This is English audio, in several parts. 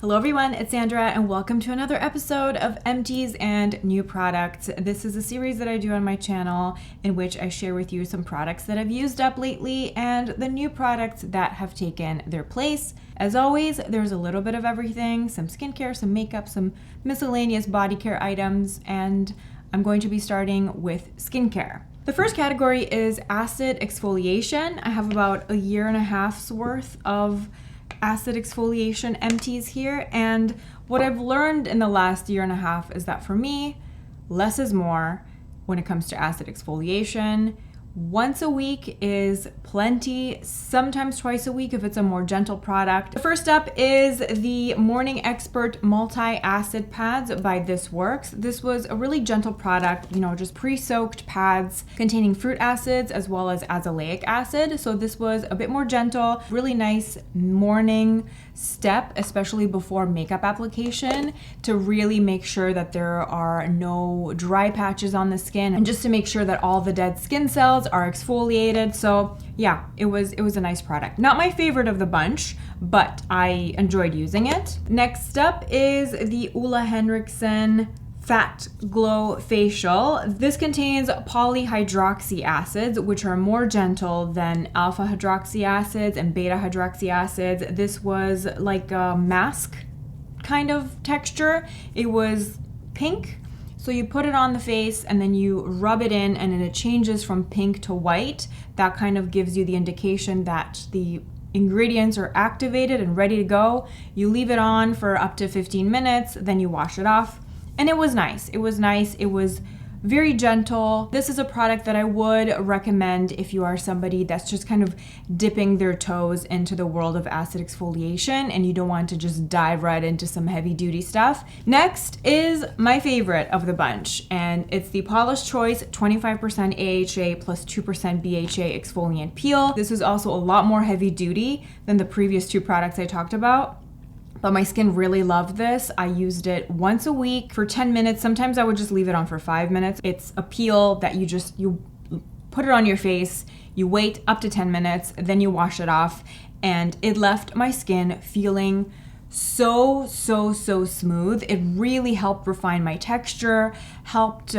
Hello everyone, it's Sandra and welcome to another episode of Empties and New Products. This is a series that I do on my channel in which I share with you some products that I've used up lately and the new products that have taken their place. As always, there's a little bit of everything, some skincare, some makeup, some miscellaneous body care items, and I'm going to be starting with skincare. The first category is acid exfoliation. I have about a year and a half's worth of acid exfoliation empties here, and what I've learned in the last year and a half is that for me, less is more when it comes to acid exfoliation. Once a week is plenty, sometimes twice a week if it's a more gentle product. The first up is the Morning Expert Multi-Acid Pads by This Works. This was a really gentle product, just pre-soaked pads containing fruit acids as well as azelaic acid. So this was a bit more gentle, really nice morning step, especially before makeup application, to really make sure that there are no dry patches on the skin and just to make sure that all the dead skin cells are exfoliated. So yeah, it was a nice product. Not my favorite of the bunch, but I enjoyed using it. Next up is the Ole Henriksen Fat Glow Facial. This contains polyhydroxy acids, which are more gentle than alpha hydroxy acids and beta hydroxy acids. This was like a mask kind of texture. It was pink. So you put it on the face and then you rub it in and then it changes from pink to white. That kind of gives you the indication that the ingredients are activated and ready to go. You leave it on for up to 15 minutes, then you wash it off. And it was nice. It was very gentle. This is a product that I would recommend if you are somebody that's just kind of dipping their toes into the world of acid exfoliation and you don't want to just dive right into some heavy duty stuff. Next is my favorite of the bunch, and it's the Paula's Choice 25% AHA plus 2% BHA exfoliant peel. This is also a lot more heavy duty than the previous two products I talked about. But my skin really loved this. I used it once a week for 10 minutes. Sometimes I would just leave it on for 5 minutes. It's a peel that you put it on your face, you wait up to 10 minutes, then you wash it off, and it left my skin feeling so smooth. It really helped refine my texture, helped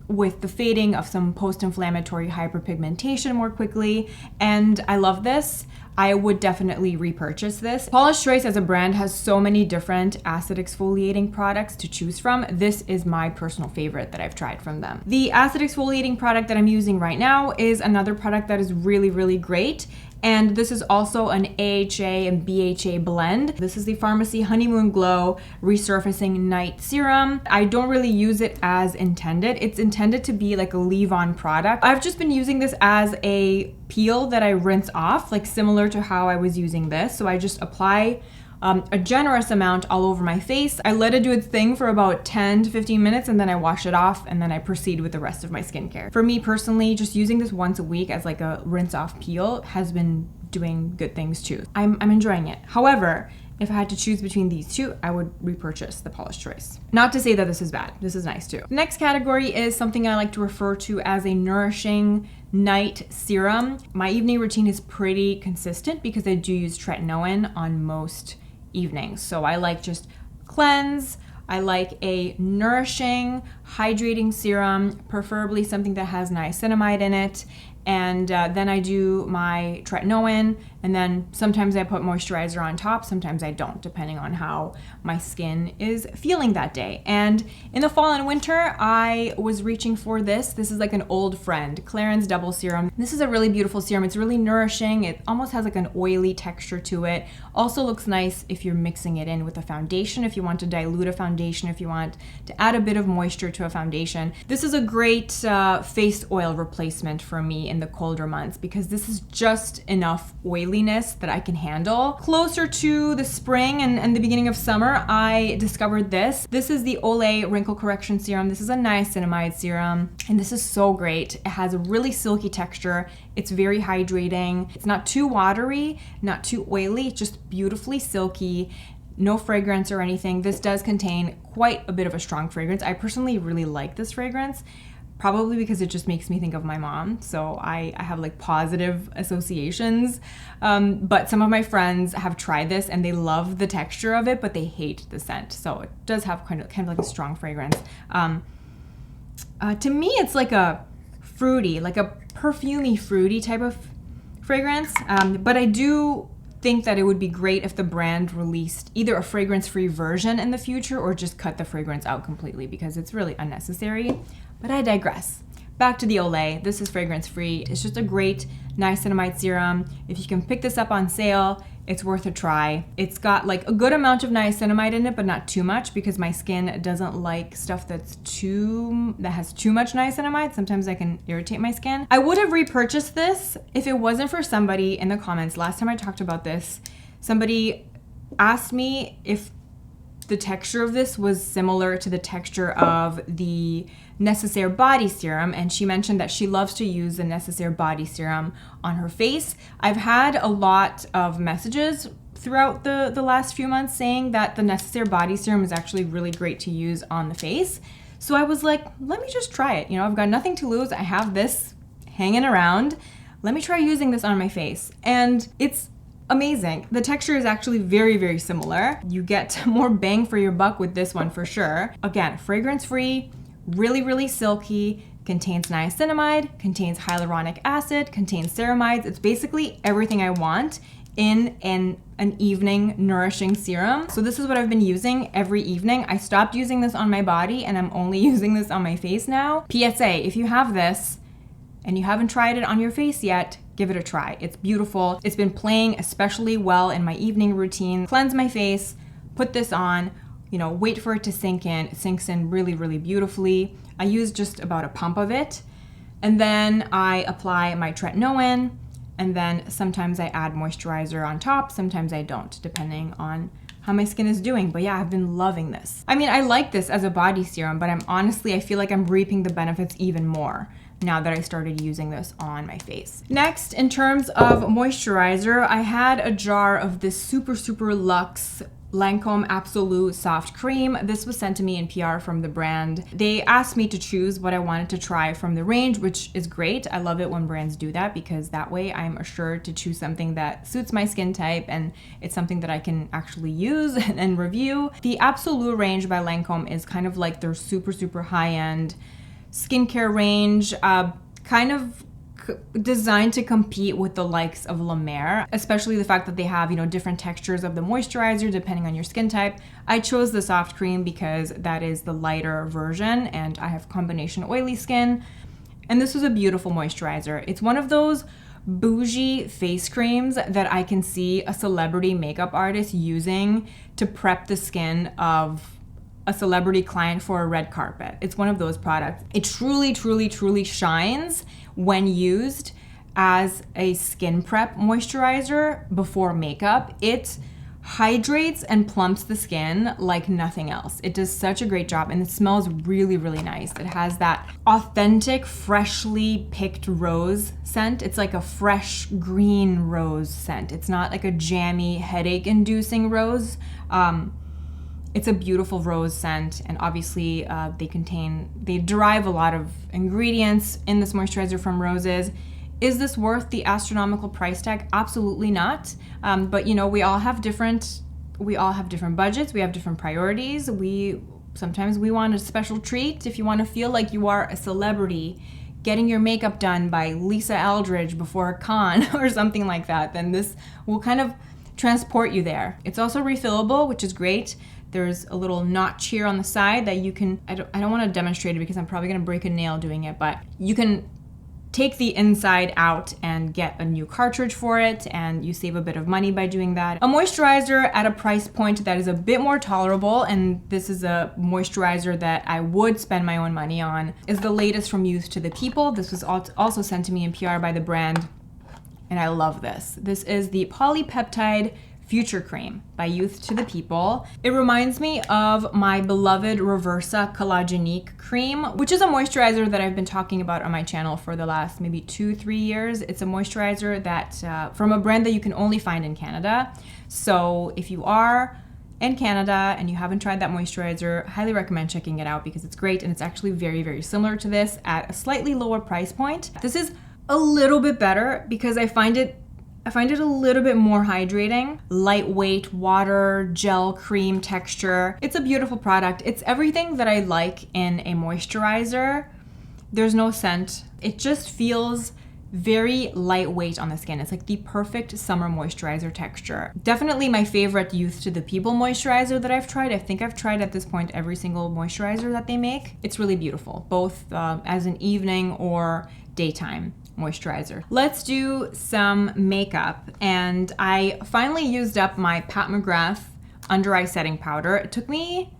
with the fading of some post-inflammatory hyperpigmentation more quickly, and I love this. I would definitely repurchase this. Paula's Choice as a brand has so many different acid exfoliating products to choose from. This is my personal favorite that I've tried from them. The acid exfoliating product that I'm using right now is another product that is really great. And this is also an AHA and BHA blend. This is the Pharmacy Honeymoon Glow Resurfacing Night Serum. I don't really use it as intended. It's intended to be like a leave-on product. I've just been using this as a peel that I rinse off, like similar to how I was using this. So I just apply a generous amount all over my face. I let it do its thing for about 10 to 15 minutes and then I wash it off and then I proceed with the rest of my skincare. For me personally, just using this once a week as like a rinse off peel has been doing good things too. I'm enjoying it. However, if I had to choose between these two, I would repurchase the Paula's Choice. Not to say that this is bad. This is nice too. The next category is something I like to refer to as a nourishing night serum. My evening routine is pretty consistent because I do use tretinoin on most evenings. So I like just cleanse. I like a nourishing, hydrating serum, preferably something that has niacinamide in it. And then I do my tretinoin, and then sometimes I put moisturizer on top, sometimes I don't, depending on how my skin is feeling that day. And in the fall and winter, I was reaching for this. This is like an old friend, Clarins Double Serum. This is a really beautiful serum. It's really nourishing. It almost has like an oily texture to it. Also looks nice if you're mixing it in with a foundation, if you want to dilute a foundation, if you want to add a bit of moisture to a foundation. This is a great face oil replacement for me in the colder months because this is just enough oiliness that I can handle. Closer to the spring and the beginning of summer, I discovered this. This is the Olay Wrinkle Correction Serum. This is a niacinamide serum, and this is so great. It has a really silky texture. It's very hydrating. It's not too watery, not too oily. It's just beautifully silky. No fragrance or anything. This does contain quite a bit of a strong fragrance. I personally really like this fragrance. probably because it just makes me think of my mom. So I have like positive associations. But some of my friends have tried this and they love the texture of it, but they hate the scent. So it does have kind of like a strong fragrance. To me, it's like a fruity, like a perfumey fruity type of fragrance. But I do think that it would be great if the brand released either a fragrance-free version in the future or just cut the fragrance out completely, because it's really unnecessary. But I digress. Back to the Olay. This is fragrance-free. It's just a great niacinamide serum. If you can pick this up on sale, it's worth a try. It's got like a good amount of niacinamide in it, but not too much, because my skin doesn't like stuff that has too much niacinamide. Sometimes I can irritate my skin. I would have repurchased this if it wasn't for somebody in the comments. Last time I talked about this, somebody asked me if the texture of this was similar to the texture of the Necessaire body serum, and she mentioned that she loves to use the Necessaire body serum on her face. I've had a lot of messages throughout the last few months saying that the Necessaire body serum is actually really great to use on the face. So I was like, let me just try it. You know, I've got nothing to lose. I have this hanging around. Let me try using this on my face. And it's amazing. The texture is actually very, very similar. You get more bang for your buck with this one for sure. Again, fragrance-free, really, really silky, contains niacinamide, contains hyaluronic acid, contains ceramides. It's basically everything I want in an evening nourishing serum. So this is what I've been using every evening. I stopped using this on my body and I'm only using this on my face now. PSA, if you have this and you haven't tried it on your face yet, give it a try. It's beautiful. It's been playing especially well in my evening routine. Cleanse my face, put this on, you know, wait for it to sink in. It sinks in really, really beautifully. I use just about a pump of it. And then I apply my tretinoin, and then sometimes I add moisturizer on top, sometimes I don't, depending on how my skin is doing. But yeah, I've been loving this. I mean, I like this as a body serum, but I feel like I'm reaping the benefits even more now that I started using this on my face. Next, in terms of moisturizer, I had a jar of this super, super luxe Lancome Absolute Soft Cream. This was sent to me in PR from the brand. They asked me to choose what I wanted to try from the range, which is great. I love it when brands do that, because that way I'm assured to choose something that suits my skin type and it's something that I can actually use and review. The Absolute range by Lancome is kind of like their super, super high-end skincare range, kind of designed to compete with the likes of La Mer, especially the fact that they have, you know, different textures of the moisturizer depending on your skin type. I chose the soft cream because that is the lighter version and I have combination oily skin. And this was a beautiful moisturizer. It's one of those bougie face creams that I can see a celebrity makeup artist using to prep the skin of a celebrity client for a red carpet. It's one of those products. It truly, truly, truly shines when used as a skin prep moisturizer before makeup. It hydrates and plumps the skin like nothing else. It does such a great job and it smells really, really nice. It has that authentic, freshly picked rose scent. It's like a fresh green rose scent. It's not like a jammy, headache-inducing rose. It's a beautiful rose scent, and obviously they derive a lot of ingredients in this moisturizer from roses. Is this worth the astronomical price tag? Absolutely not. But you know, we all have different budgets. We have different priorities. Sometimes we want a special treat. If you want to feel like you are a celebrity getting your makeup done by Lisa Eldridge before a con or something like that, then this will kind of transport you there. It's also refillable, which is great. There's a little notch here on the side that you can, I don't want to demonstrate it because I'm probably going to break a nail doing it, but you can take the inside out and get a new cartridge for it, and you save a bit of money by doing that. A moisturizer at a price point that is a bit more tolerable, and this is a moisturizer that I would spend my own money on, is the latest from Youth to the People. This was also sent to me in PR by the brand, and I love this. This is the Polypeptide Future Cream by Youth to the People. It reminds me of my beloved Reversa Collagenique cream, which is a moisturizer that I've been talking about on my channel for the last maybe 2-3 years. It's a moisturizer that from a brand that you can only find in Canada. So if you are in Canada and you haven't tried that moisturizer, highly recommend checking it out because it's great and it's actually very, very similar to this at a slightly lower price point. This is a little bit better because I find it a little bit more hydrating. Lightweight, water, gel, cream texture. It's a beautiful product. It's everything that I like in a moisturizer. There's no scent. It just feels very lightweight on the skin. It's like the perfect summer moisturizer texture. Definitely my favorite Youth to the People moisturizer that I've tried. I think I've tried at this point every single moisturizer that they make. It's really beautiful, both as an evening or daytime moisturizer. Let's do some makeup. And I finally used up my Pat McGrath under eye setting powder. It took me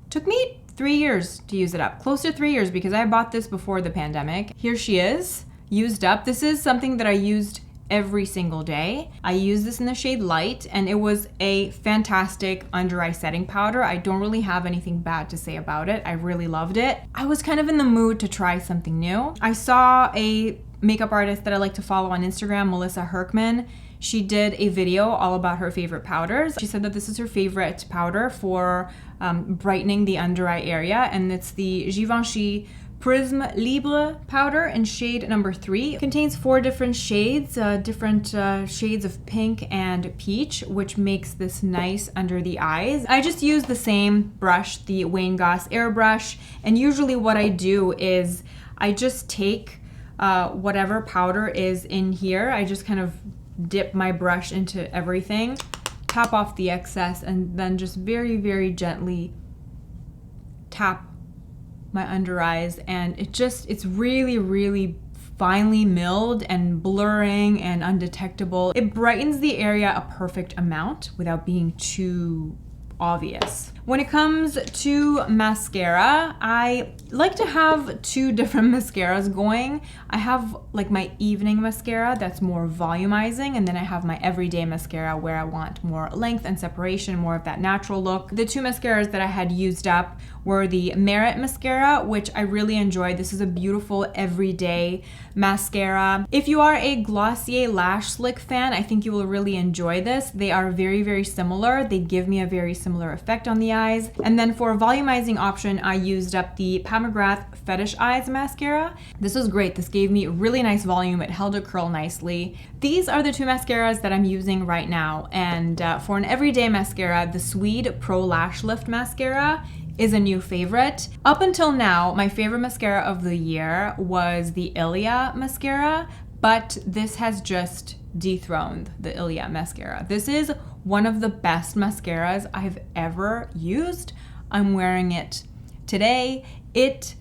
3 years to use it up, close to 3 years, because I bought this before the pandemic. Here she is, used up. This is something that I used every single day. I use this in the shade Light and it was a fantastic under eye setting powder. I don't really have anything bad to say about it. I really loved it. I was kind of in the mood to try something new. I saw a makeup artist that I like to follow on Instagram, Melissa Herkman. She did a video all about her favorite powders. She said that this is her favorite powder for brightening the under eye area, and it's the Givenchy Prisme Libre powder in shade number 3. It contains 4 different shades, shades of pink and peach, which makes this nice under the eyes. I just use the same brush, the Wayne Goss airbrush, and usually what I do is I just take whatever powder is in here. I just kind of dip my brush into everything, tap off the excess, and then just very, very gently tap my under eyes, and it's really, really finely milled and blurring and undetectable. It brightens the area a perfect amount without being too obvious. When it comes to mascara, I like to have 2 different mascaras going. I have like my evening mascara that's more volumizing, and then I have my everyday mascara where I want more length and separation, more of that natural look. The 2 mascaras that I had used up were the Merit mascara, which I really enjoyed. This is a beautiful everyday mascara. If you are a Glossier Lash Slick fan, I think you will really enjoy this. They are very, very similar. They give me a very similar effect on the eyes. And then for a volumizing option, I used up the Pat McGrath Fetish Eyes mascara. This was great. This gave me really nice volume. It held a curl nicely. These are the 2 mascaras that I'm using right now. And for an everyday mascara, the Swede Pro Lash Lift mascara is a new favorite. Up until now, my favorite mascara of the year was the Ilia mascara, but this has just dethroned the Ilia mascara. This is one of the best mascaras I've ever used. I'm wearing it today. It,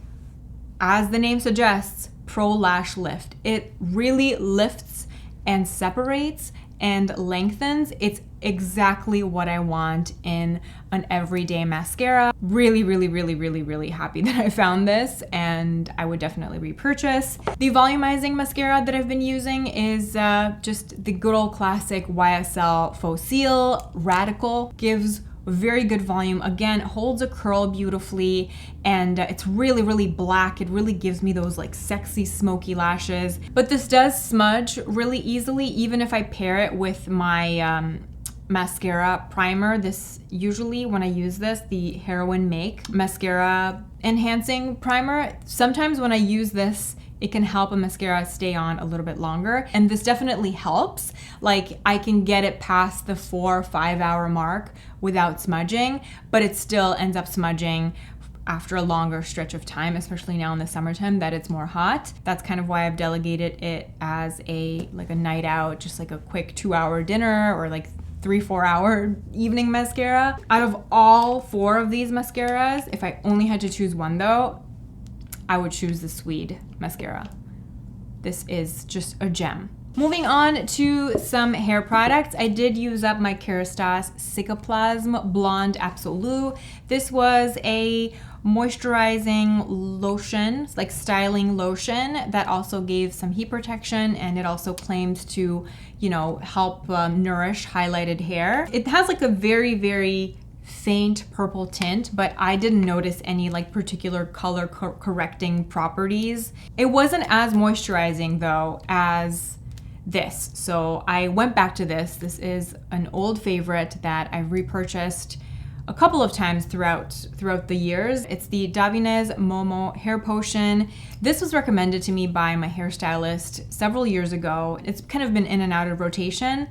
as the name suggests, Pro Lash Lift. It really lifts and separates and lengthens. It's exactly what I want in an everyday mascara. Really, really, really, really, really happy that I found this, and I would definitely repurchase. The volumizing mascara that I've been using is just the good old classic YSL Faux Seal Radical. Gives very good volume. Again, holds a curl beautifully, and it's really, really black. It really gives me those like sexy smoky lashes. But this does smudge really easily, even if I pair it with my mascara primer. This usually, when I use this, the Heroin Make mascara enhancing primer, sometimes when I use this, it can help a mascara stay on a little bit longer. And this definitely helps. Like, I can get it past the 4 or 5 hour mark without smudging, but it still ends up smudging after a longer stretch of time, especially now in the summertime that it's more hot. That's kind of why I've delegated it as a night out, just like a quick 2 hour dinner or like 3-4 hour evening mascara. Out of all 4 of these mascaras, if I only had to choose one though, I would choose the Swede mascara. This is just a gem. Moving on to some hair products, I did use up my Kerastase Cicaplasme Blonde Absolu. This was a moisturizing lotion, like styling lotion that also gave some heat protection, and it also claimed to, help nourish highlighted hair. It has like a very, very faint purple tint, but I didn't notice any like particular color correcting properties. It wasn't as moisturizing though as this, so I went back to this. This is an old favorite that I repurchased a couple of times throughout the years. It's the Davines Momo Hair Potion. This was recommended to me by my hairstylist several years ago. It's kind of been in and out of rotation,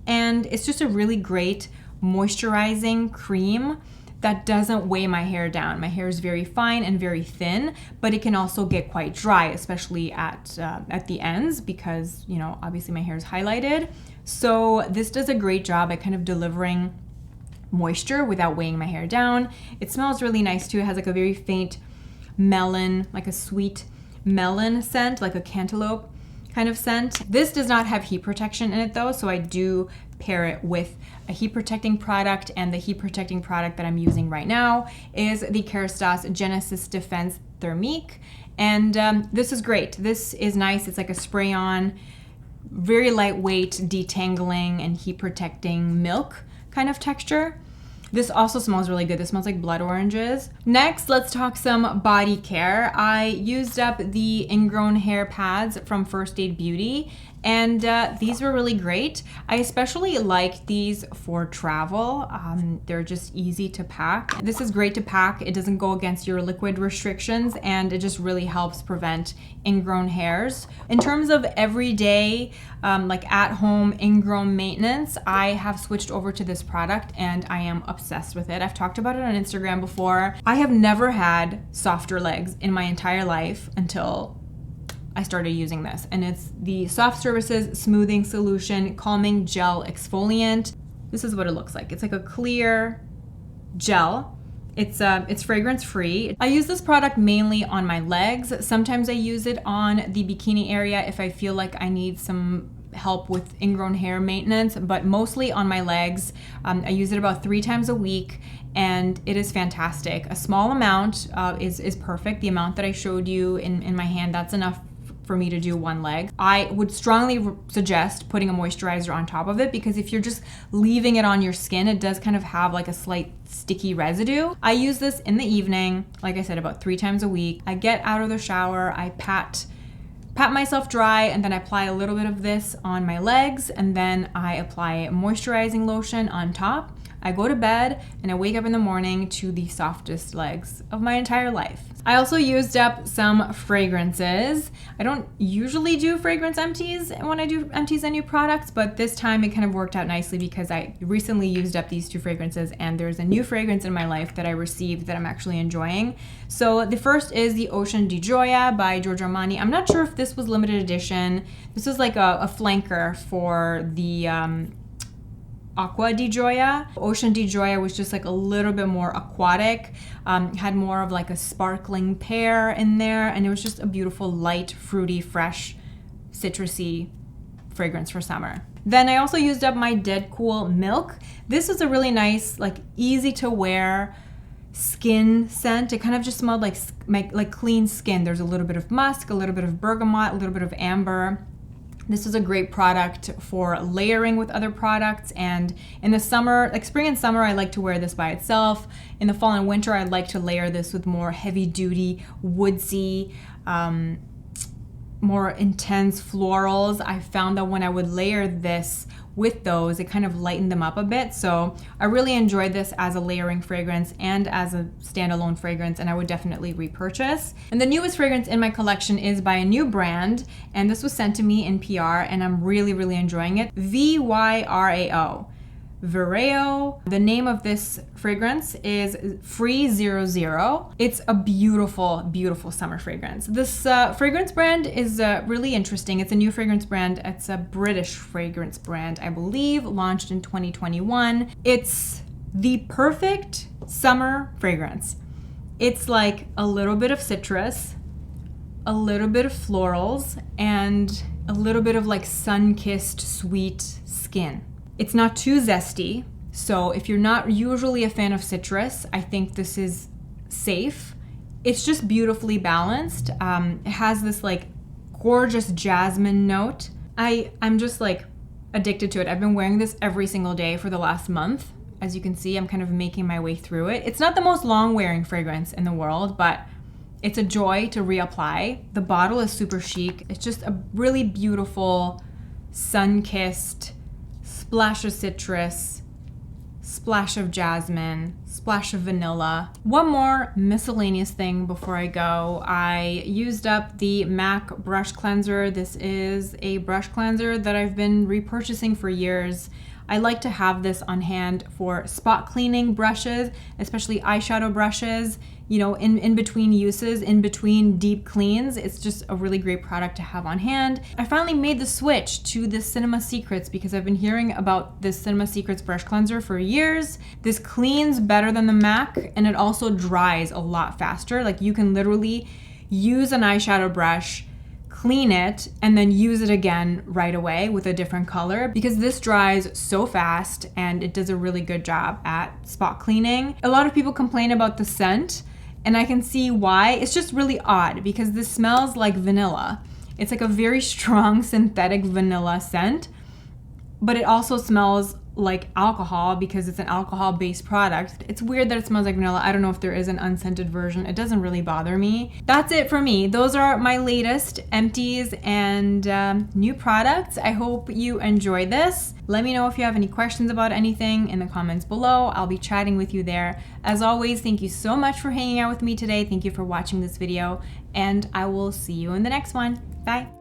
and it's just a really great moisturizing cream that doesn't weigh my hair down. My hair is very fine and very thin, but it can also get quite dry, especially at the ends, because, you know, obviously my hair is highlighted. So this does a great job at kind of delivering moisture without weighing my hair down. It smells really nice too. It has like a very faint melon, like a sweet melon scent, like a cantaloupe kind of scent. This does not have heat protection in it though, so I do pair it with a heat protecting product, and the heat protecting product that I'm using right now is the Kerastase Genesis Defense Thermique, and this is great. This is nice. It's like a spray-on, very lightweight, detangling and heat protecting milk kind of texture. This also smells really good. This smells like blood oranges. Next, let's talk some body care. I used up the ingrown hair pads from First Aid Beauty, and these were really great. I especially like these for travel. They're just easy to pack. This is great to pack. It doesn't go against your liquid restrictions, and it just really helps prevent ingrown hairs. In terms of everyday, like at-home ingrown maintenance, I have switched over to this product, and I am obsessed with it. I've talked about it on Instagram before. I have never had softer legs in my entire life until I started using this, and it's the Soft Services Smoothing Solution Calming Gel Exfoliant. This is what it looks like. It's like a clear gel. It's fragrance free. I use this product mainly on my legs. Sometimes I use it on the bikini area if I feel like I need some help with ingrown hair maintenance, but mostly on my legs. I use it about 3 times a week, and it is fantastic. A small amount is perfect. The amount that I showed you in my hand, that's enough for me to do one leg. I would strongly suggest putting a moisturizer on top of it, because if you're just leaving it on your skin, it does kind of have like a slight sticky residue. I use this in the evening, like I said, about 3 times a week. I get out of the shower, I pat myself dry, and then I apply a little bit of this on my legs, and then I apply moisturizing lotion on top. I go to bed, and I wake up in the morning to the softest legs of my entire life. I also used up some fragrances. I don't usually do fragrance empties when I do empties and new products, but this time it kind of worked out nicely because I recently used up these 2 fragrances, and there's a new fragrance in my life that I received that I'm actually enjoying. So the first is the Ocean di Gioia by Giorgio Armani. I'm not sure if this was limited edition. This is like a flanker for the Acqua di Gioia. Ocean di Gioia was just like a little bit more aquatic, had more of like a sparkling pear in there, and it was just a beautiful, light, fruity, fresh, citrusy fragrance for summer. Then I also used up my Dead Cool Milk. This is a really nice, like easy to wear skin scent. It kind of just smelled like clean skin. There's a little bit of musk, a little bit of bergamot, a little bit of amber. This is a great product for layering with other products, and in the summer, like spring and summer, I like to wear this by itself. In the fall and winter, I like to layer this with more heavy-duty, woodsy, more intense florals. I found that when I would layer this with those, it kind of lightened them up a bit. So I really enjoyed this as a layering fragrance and as a standalone fragrance, and I would definitely repurchase. And the newest fragrance in my collection is by a new brand, and this was sent to me in PR, and I'm really, really enjoying it. VYRAO. Vireo. The name of this fragrance is Free 00. It's a beautiful, beautiful summer fragrance. This fragrance brand is really interesting. It's a new fragrance brand. It's a British fragrance brand, I believe, launched in 2021. It's the perfect summer fragrance. It's like a little bit of citrus, a little bit of florals, and a little bit of like sun-kissed sweet skin. It's not too zesty, so if you're not usually a fan of citrus, I think this is safe. It's just beautifully balanced. It has this like gorgeous jasmine note. I'm just like addicted to it. I've been wearing this every single day for the last month. As you can see, I'm kind of making my way through it. It's not the most long-wearing fragrance in the world, but it's a joy to reapply. The bottle is super chic. It's just a really beautiful, sun-kissed, splash of citrus, splash of jasmine, splash of vanilla. One more miscellaneous thing before I go. I used up the MAC brush cleanser. This is a brush cleanser that I've been repurchasing for years. I like to have this on hand for spot cleaning brushes, especially eyeshadow brushes, you know, in between uses, in between deep cleans. It's just a really great product to have on hand. I finally made the switch to the Cinema Secrets because I've been hearing about this Cinema Secrets brush cleanser for years. This cleans better than the MAC, and it also dries a lot faster. Like, you can literally use an eyeshadow brush, clean it, and then use it again right away with a different color, because this dries so fast and it does a really good job at spot cleaning. A lot of people complain about the scent, and I can see why. It's just really odd because this smells like vanilla. It's like a very strong synthetic vanilla scent, but it also smells like alcohol because it's an alcohol-based product. It's weird that it smells like vanilla. I don't know if there is an unscented version. It doesn't really bother me. That's it for me. Those are my latest empties and new products. I hope you enjoyed this. Let me know if you have any questions about anything in the comments below. I'll be chatting with you there. As always, thank you so much for hanging out with me today. Thank you for watching this video, and I will see you in the next one. Bye.